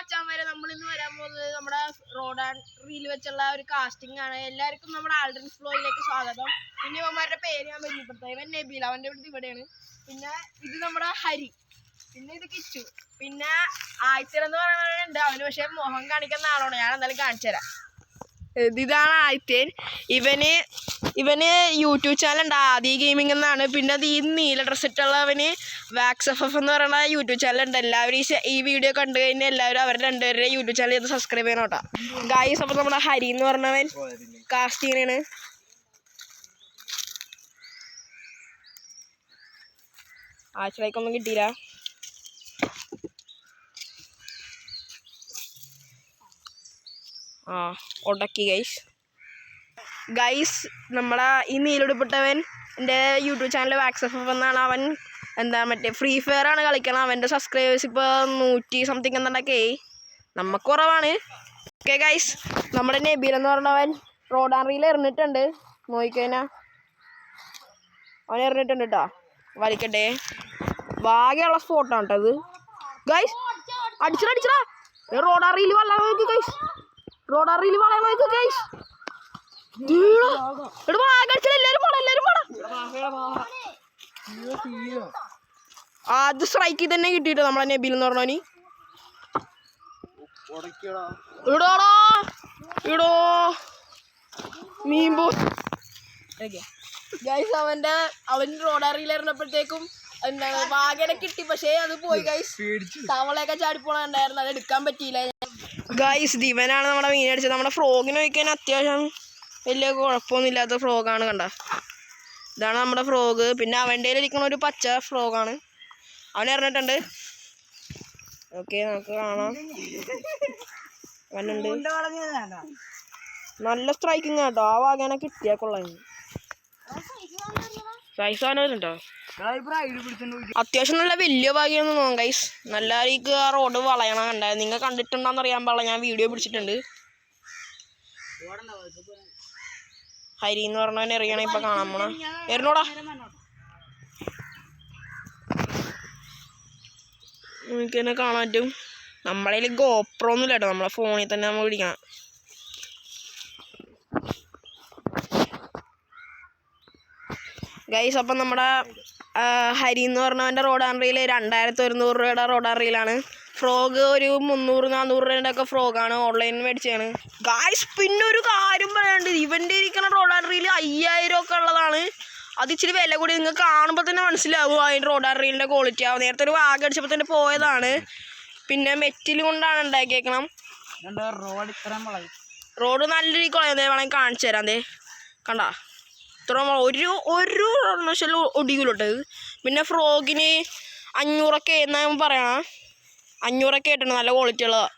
മച്ചാന്മാരെ നമ്മൾ ഇന്ന് വരാൻ പോകുന്നത് നമ്മുടെ റോഡ് ആൻഡ് റീൽ വെച്ചുള്ള ഒരു കാസ്റ്റിംഗ് ആണ്. എല്ലാവർക്കും നമ്മുടെ ആൾഡ്രിൻസ് ഫ്ലോയിലേക്ക് സ്വാഗതം. പിന്നെ ഇവന്മാരുടെ പേര് ഞാൻ പരിചയപ്പെടുത്താം. ഇവൻ നബീൽ, അവൻ്റെ ഇവിടെയാണ്. പിന്നെ ഇത് നമ്മുടെ ഹരി, പിന്നെ ഇത് കിച്ചു, പിന്നെ ആഴ്ച എന്ന് പറയുന്നുണ്ട്. അവന് പക്ഷെ മുഖം കാണിക്കുന്ന ആളാണ്. ഞാൻ എന്തായാലും കാണിച്ചു തരാം. ഇതാണ് ആയിത്തേൻ. ഇവന് യൂട്യൂബ് ചാനൽ ഉണ്ട്, ആദി ഗെയിമിംഗ് എന്നാണ്. പിന്നെ അത് ഈ നീല ഡ്രസ് ഇട്ടുള്ളവന് വാക്സ് എഫ് എന്ന് പറയുന്ന യൂട്യൂബ് ചാനൽ ഉണ്ട്. എല്ലാവരും ഈ വീഡിയോ കണ്ടു കഴിഞ്ഞാൽ എല്ലാവരും അവരുടെ രണ്ടുപേരുടെ യൂട്യൂബ് ചാനൽ ചെയ്ത് സബ്സ്ക്രൈബ് ചെയ്യണം കേട്ടോ ഗായ്സ്. അപ്പോൾ നമ്മുടെ ഹരി എന്ന് പറഞ്ഞവൻ കാസ്റ്റിങ്ങിനാണ്. ആഴ്ചയിലേക്കൊന്നും കിട്ടിയില്ല. ഒടക്കി ഗൈസ് നമ്മളെ ഈ നീലുടുപ്പിട്ടവൻ എൻ്റെ യൂട്യൂബ് ചാനൽ വാക്സ് എഫ് എന്നാണ്. അവൻ മറ്റേ ഫ്രീ ഫയർ ആണ് കളിക്കണം. അവൻ്റെ സബ്സ്ക്രൈബേഴ്സ് ഇപ്പോൾ 100 സംതിങ് എന്തൊക്കെ നമുക്ക് കുറവാണ്. ഓക്കെ ഗൈസ്, നമ്മുടെ നബീൽ എന്ന് പറഞ്ഞവൻ റോഡ് ആൻഡ് റീൽ എറിഞ്ഞിട്ടുണ്ട്. നോക്കിക്കഴിഞ്ഞാൽ അവൻ എറിഞ്ഞിട്ടുണ്ട് കേട്ടോ. വലിക്കട്ടെ, ഭാഗ്യമുള്ള സ്പോട്ടാണ് കേട്ടോ ഇത് ഗൈസ്. അടിച്ചടാ റോഡ് ആൻഡ് റീൽ വല്ലാതെ നോക്കി ഗൈസ്. റോഡ് ആൻഡ് റീൽ വളരെ നോക്കി ഗൈസ്. അത് സ്ട്രൈക്ക് തന്നെ കിട്ടിട്ടോ നമ്മളെ നബീൽ എന്ന് പറഞ്ഞോനി. ഇടോ മീമ്പോ ഗൈസ്. അവൻ റോഡ് അറിയില്ലായിരുന്നപ്പോഴത്തേക്കും എന്താണ് വാഗനെ കിട്ടി, പക്ഷേ അത് പോയി ഗൈസ്. തവളയൊക്കെ ചാടിപ്പോണുണ്ടായിരുന്നു, അത് എടുക്കാൻ പറ്റിയില്ല ഗൈസ്. ദിവനാണ് നമ്മുടെ മീൻ അടിച്ചത്. നമ്മുടെ ഫ്രോഗിന് നോക്കിക്കഴിഞ്ഞാൽ അത്യാവശ്യം വലിയ കുഴപ്പമൊന്നുമില്ലാത്ത ഫ്രോഗാണ്. കണ്ട, ഇതാണ് നമ്മുടെ ഫ്രോഗ്. പിന്നെ അവൻ്റെ ഇരിക്കുന്ന ഒരു പച്ച ഫ്രോഗാണ്. അവൻ എറിഞ്ഞിട്ടുണ്ട്. ഓക്കെ, നമുക്ക് കാണാം. അവനുണ്ട് നല്ല സ്ട്രൈക്കിങ് കേട്ടോ. ആ വാഗനെ കിട്ടിയാൽ കൊള്ളാം. സൈസ് ആണോ അത്യാവശ്യം നല്ല വലിയ ഭാഗ്യമൊന്നും നോക്കാം ഗൈസ്. നല്ല രീതിക്ക് ആ റോഡ് വളയണം. കണ്ടായിരുന്നു, നിങ്ങൾ കണ്ടിട്ടുണ്ടോന്ന് അറിയാൻ പാടില്ല, ഞാൻ വീഡിയോ പിടിച്ചിട്ടുണ്ട്. ഹരി എന്ന് പറഞ്ഞവൻ എറിയണ ഇപ്പൊ കാണാൻ പോണ എറിഞ്ഞോടാ. നമുക്ക് തന്നെ കാണാൻ പറ്റും. നമ്മളതിൽ ഗോപ്രോ ഒന്നുമില്ല കേട്ടോ, നമ്മളെ ഫോണിൽ തന്നെ നമ്മൾ പിടിക്കണം. ഗൈസ്, അപ്പം നമ്മുടെ ഹരി എന്ന് പറഞ്ഞവൻ്റെ റോഡ് ആൻഡ് റീൽ 2100 രൂപയുടെ റോഡ് ആൻഡ് റീലാണ്. ഫ്രോഗ് ഒരു 300-400 രൂപയുടെ ഒക്കെ ഫ്രോഗാണ്, ഓൺലൈനിൽ മേടിച്ചാണ് ഗായ്സ്. പിന്നെ ഒരു കാര്യം പറയാനുണ്ട്, ഇവൻ്റെ ഇരിക്കുന്ന റോഡ് ആൻഡ് റീൽ 5000 ഒക്കെ ഉള്ളതാണ്. അത് ഇച്ചിരി വില കൂടി. നിങ്ങൾക്ക് കാണുമ്പോൾ തന്നെ മനസ്സിലാവും അതിൻ്റെ റോഡ് ആൻഡ് റീലിൻ്റെ ക്വാളിറ്റി ആവും. നേരത്തെ ഒരു വാഗ അടിച്ചപ്പോൾ തന്നെ പോയതാണ്. പിന്നെ മെറ്റിൽ കൊണ്ടാണ് ഉണ്ടാക്കിയേക്കണം. റോഡ് നല്ല രീതിക്ക് കളയുന്നത് വേണമെങ്കിൽ കാണിച്ചു തരാം. അതേ കണ്ട, ഇത്ര ഒരു ഒടികൂലോട്ടത്. പിന്നെ ഫ്രോഗിന് 500 എന്നാ പറയണം. 500 ആയിട്ടുണ്ട്, നല്ല ക്വാളിറ്റി ഉള്ളതാണ്.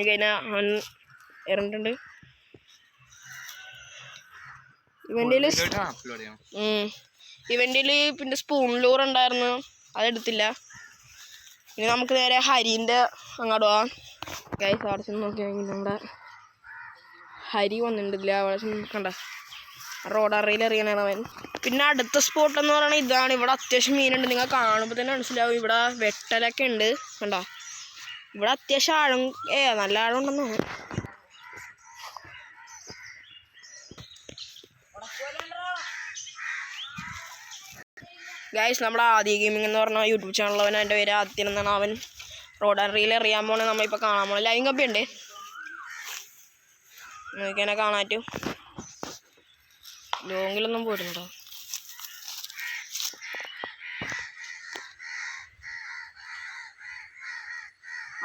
കഴിഞ്ഞാൽ അവൻ ഇറങ്ങിയിട്ടുണ്ട്. ഇവൻ്റെ പിന്നെ സ്പൂൺ ലൂർ ഉണ്ടായിരുന്നു, അതെടുത്തില്ല. ഇനി നമുക്ക് നേരെ ഹരീൻ്റെ അങ്ങോട്ട് പോവാം ഗൈസ്. അവിടെ ചെന്ന് നോക്കിയാണെങ്കിൽ നമ്മുടെ ഹരി വന്നിട്ടില്ല. അവിടെ ചെന്ന് കണ്ട റോഡ് അറിയിൽ എറിയണതാണ് അവൻ. പിന്നെ അടുത്ത സ്പോട്ട് എന്ന് പറയുന്നത് ഇതാണ്. ഇവിടെ അത്യാവശ്യം മീനുണ്ട്, നിങ്ങൾ കാണുമ്പോൾ തന്നെ മനസ്സിലാവും. ഇവിടെ വെട്ടലൊക്കെ ഉണ്ട് കണ്ടോ. ഇവിടെ അത്യാവശ്യം ആഴം നല്ല ആഴം ഉണ്ടെന്ന് തോന്നുന്നു. ഗൈസ്, നമ്മുടെ ആദി ഗെയിമിംഗ് എന്ന് പറഞ്ഞ യൂട്യൂബ് ചാനൽ എൻ്റെ പേര് ആദ്യം എന്നാണ്. അവൻ റോഡ് ആൻഡ് റീൽ അറിയാൻ പോണേ നമ്മളിപ്പോൾ കാണാൻ പോണേ. ലൈൻ കപ്പി ഉണ്ട്, നോക്കിയാൽ കാണാൻ പറ്റും. ലോങ്ങിലൊന്നും പോരുന്നുണ്ടോ.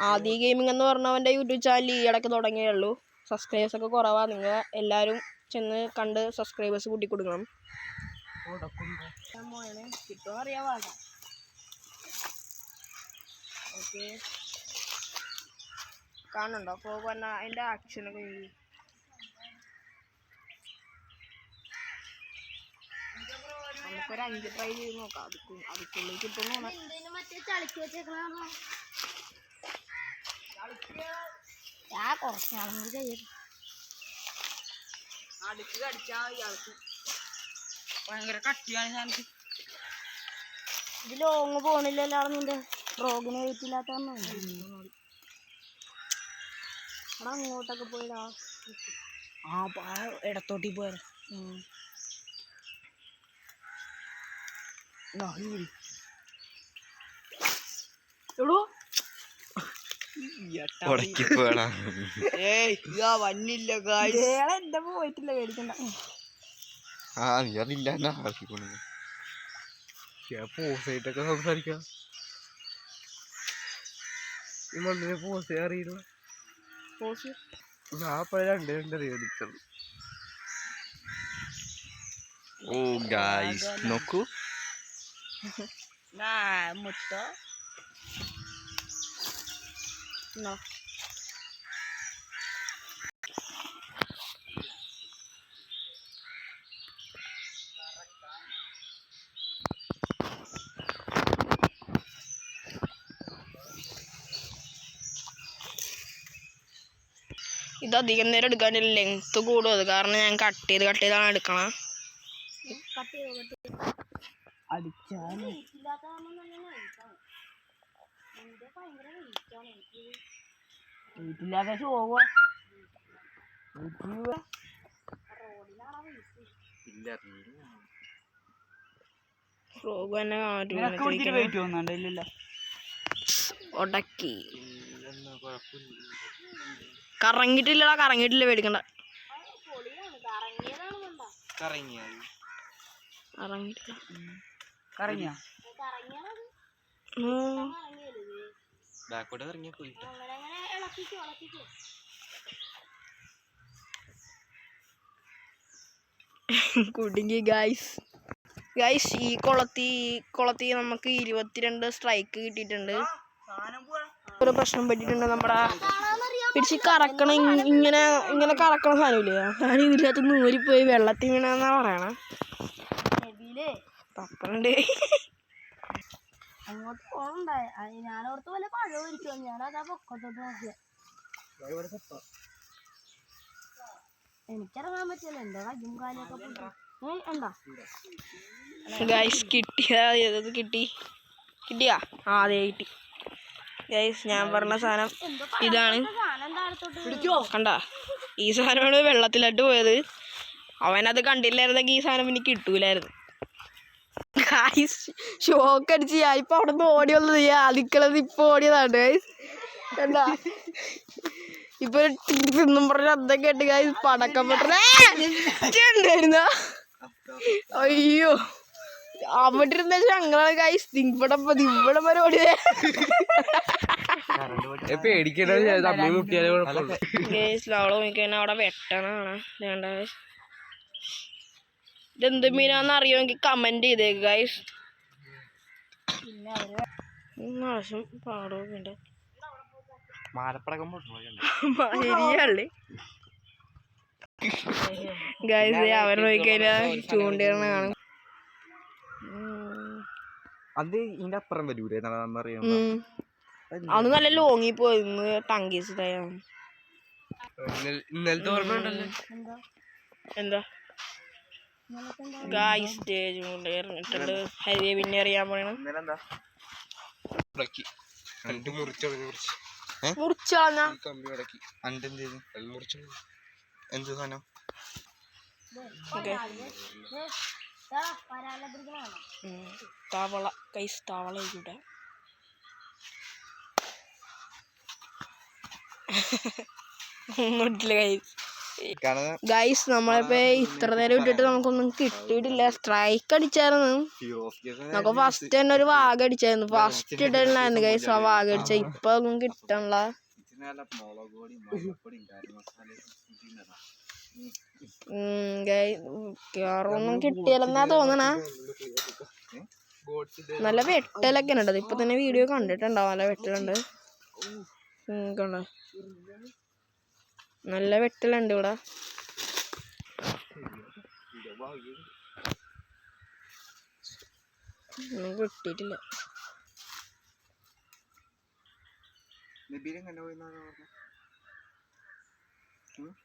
ആദി ഗെയിമിംഗ് എന്ന് പറഞ്ഞവൻ്റെ യൂട്യൂബ് ചാനൽ ഈ ഇടയ്ക്ക് തുടങ്ങിയേ ഉള്ളൂ. സബ്സ്ക്രൈബേഴ്സൊക്കെ കുറവാണ്. നിങ്ങൾ എല്ലാവരും ചെന്ന് കണ്ട് സബ്സ്ക്രൈബേഴ്സ് കൂട്ടി കൊടുക്കണം. കിട്ടുമോ അറിയാവാ. ഓക്കെ, കാണുന്നുണ്ടോ പോകുക പറഞ്ഞാൽ അതിൻ്റെ ആക്ഷനൊക്കെ. നമുക്കൊരു 5 ട്രൈ ചെയ്ത് നോക്കാം. അതിക്കുള്ളിൽ കിട്ടുന്ന കുറച്ച് നാളും കൂടി ചെയ്യും. അടുക്ക് കടിച്ചാൽ ഇയാൾക്ക് ഭയങ്കര കട്ടിയാണ്. ഞാൻ ഇത് ലോങ് പോണില്ലല്ലോ. നിന്റെ റോഗിന് വെയിറ്റില്ലാത്ത അങ്ങോട്ടൊക്കെ പോയിടാ. ഇടത്തോട്ടി പോയ വന്നില്ല എന്റെ പോയിട്ടില്ല പേടിക്കണ്ട. പോസായിട്ടൊക്കെ സംസാരിക്കാം. ഈ മണ്ണിനെ പോസേ അറിയില്ല. ഞാൻ അപ്പഴ രണ്ടറിയാം. ഓ ഗായ്സ് നോക്കൂ. മുത്ത ഇത് അധികം നേരം എടുക്കാൻ ലെങ്ത് കൂടും. അത് കാരണം ഞാൻ കട്ട് ചെയ്താണ് എടുക്കണം. വീട്ടില്ലാതെ ഷോവ ഉടക്കി കറങ്ങിട്ടില്ലടാ, കറങ്ങിട്ടില്ല പേടിക്കണ്ട. കുടുങ്ങി ഗൈസ്. ഈ കുളത്തി നമുക്ക് 22 സ്ട്രൈക്ക് കിട്ടിയിട്ടുണ്ട്. ഒരു പ്രശ്നം പറ്റിയിട്ടുണ്ട്. നമ്മുടെ പിടിച്ച് കറക്കണം, ഇങ്ങനെ കറക്കണ സാധനമില്ലേ, ഞാൻ ഇതിനകത്ത് നൂരിപ്പോയി വെള്ളത്തിൽ വീണെന്നാ പറയണേ. തപ്പുണ്ട് അങ്ങോട്ട് പോകണ്ടായി. ഞാനോർത്ത് പോലെ പഴമായിരിക്കും. ഞാനതാ പൊക്കത്തോട്ട് നോക്കിയ. എനിക്കിറങ്ങാൻ പറ്റില്ല, എന്റെ കയ്യും കാലൊക്കെ എന്താ ഗൈസ് കിട്ടിയാ അതെ കിട്ടി ഗൈസ്. ഞാൻ പറഞ്ഞ സാധനം ഇതാണ്. കണ്ട, ഈ സാധനമാണ് വെള്ളത്തിലോട്ട് പോയത്. അവനത് കണ്ടില്ലായിരുന്നെങ്കിൽ ഈ സാധനം എനിക്ക് കിട്ടൂലായിരുന്നു. ഗൈസ് ഷോക്ക് അടിച്ച് ഞാനിപ്പോ അവിടെ നിന്ന് ഓടി വന്നത്, ആദിക്കളത് ഇപ്പൊ ഓടിയതാണ് ഗൈസ്. കണ്ടാ, ഇപ്പൊ തിന്നും പറഞ്ഞ അന്തം കേട്ട് ഗൈസ് പടക്കം പൊട്ടണ്ടായിരുന്ന. അയ്യോ, അവിടെ ഇരുന്ന ഞങ്ങളാണ് ഗൈസ് ഇവിടെ വരെ ഓടിയേ. അവിടെ നോക്കിക്കഴിഞ്ഞാൽ അവിടെ വെട്ടണാണ്. വേണ്ട, ഇതെന്ത് മീനാന്ന് അറിയുമെങ്കിൽ കമന്റ് ചെയ്തേക്ക് ഗൈസ്. നാശം പാടൊക്കെ ഉണ്ട്. ശരിയല്ലേ ഗൈസ്, അവർ നോക്കിക്കഴിഞ്ഞാൽ ചൂണ്ടിടണ കാണും. അത് ഇതിന്റെ അപ്പുറം വരൂലേ? അന്ന് നല്ല ലോങ്ങി പോയിന്ന് ടങ്കീസിലായാണ്. ഇന്നലത്തെ ഓർമ്മ ഉണ്ടല്ലോ. എന്താ ഗായ്സ്, സ്റ്റേജ് കൊണ്ട് ഇറങ്ങിട്ടുണ്ട്. ഹരിയെ പിന്നെ അറിയാൻ പറയണം. എന്ത് സാധനം? തവള ഗൈസ്, തവള ഇവിടെ. ഒന്നുമില്ല ഗൈസ്. നമ്മളിപ്പോ ഇത്ര നേരം ഇട്ടിട്ട് നമുക്കൊന്നും കിട്ടിയിട്ടില്ല. സ്ട്രൈക്ക് അടിച്ചായിരുന്നു. നമുക്ക് ഫസ്റ്റ് തന്നെ ഒരു വാഗ അടിച്ചായിരുന്നു. ഫസ്റ്റ് ഇടലായിരുന്നു ഗൈസ് ആ വാഗ അടിച്ച. ഇപ്പൊ ഒന്നും കിട്ടണല്ല. ഒന്നും കിട്ടിയാലെന്നാ തോന്നണ. നല്ല വെട്ടലൊക്കെ ഉണ്ട്. ഇപ്പൊ തന്നെ വീഡിയോ കണ്ടിട്ടുണ്ടാവും. നല്ല വെട്ടലുണ്ട്. കണ്ടോ, നല്ല വെട്ടലുണ്ട് ഇവിടെ. ഒന്നും കിട്ടിയിട്ടില്ല.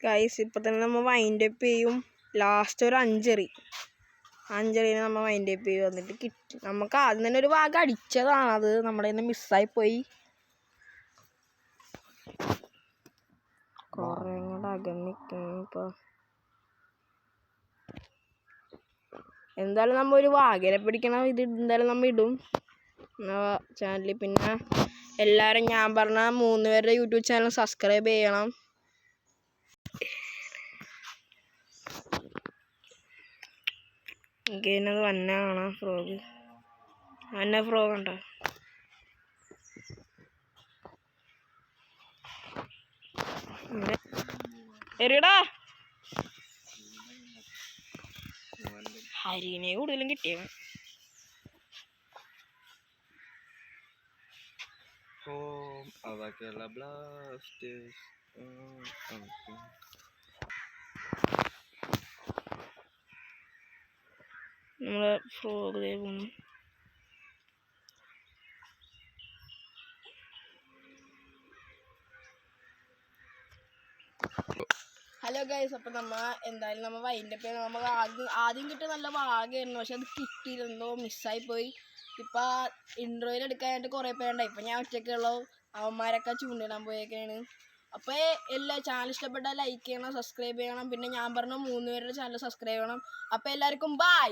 ഗൈസ്, ഇപ്പൊ തന്നെ നമ്മ വൈൻഡ് അപ്പ് ചെയ്യും. ലാസ്റ്റ് ഒരു 5 നമ്മ വൈൻഡ് അപ്പ് ചെയ്യും. എന്നിട്ട് കിട്ടി. നമുക്ക് ആദ്യം തന്നെ ഒരു ഭാഗം അടിച്ചതാണ്. അത് നമ്മുടെ മിസ്സായി പോയി. കൊറേ കൂടെ അകന്നിക്കുന്നു ഇപ്പൊ. എന്തായാലും നമ്മ ഒരു വാഗനെ പിടിക്കണം. ഇത് എന്തായാലും നമ്മ ഇടും ചാനലിൽ. പിന്നെ എല്ലാരും ഞാൻ പറഞ്ഞ 3 പേരുടെ യൂട്യൂബ് ചാനൽ സബ്സ്ക്രൈബ് ചെയ്യണം. എനിക്കത് വന്നാണ് ഫ്രോഗ്. വന്ന ഫ്രോഗ് ഉണ്ടോ? എറിയടാ. ഹരിനെ കൂടുതലും കിട്ടിയ അതൊക്കെയുള്ള ബ്ലാസ്റ്റേഴ്സ്. നമ്മളെ ഫ്രോഗ് പോകുന്നു. ഹലോ ഗൈസ്, അപ്പം എന്തായാലും നമ്മ വൈൻഡപ്പ് നമുക്ക് ആദ്യം കിട്ടിയ നല്ല വാഗയായിരുന്നു. പക്ഷെ അത് കിട്ടിയിരുന്നോ മിസ്സായി പോയി. ഇപ്പം ഇൻട്രോയിൽ എടുക്കാനായിട്ട് കുറേ പേരുണ്ടായി. ഇപ്പം ഞാൻ ഒറ്റയ്ക്കുള്ളൂ. അവന്മാരൊക്കെ ചൂണ്ടിടാൻ പോയേക്കാണ്. അപ്പോൾ എല്ലാ ചാനൽ ഇഷ്ടപ്പെട്ടാൽ ലൈക്ക് ചെയ്യണം, സബ്സ്ക്രൈബ് ചെയ്യണം. പിന്നെ ഞാൻ പറഞ്ഞ 3 പേരുടെ ചാനൽ സബ്സ്ക്രൈബ് ചെയ്യണം. അപ്പോൾ എല്ലാവർക്കും ബൈ.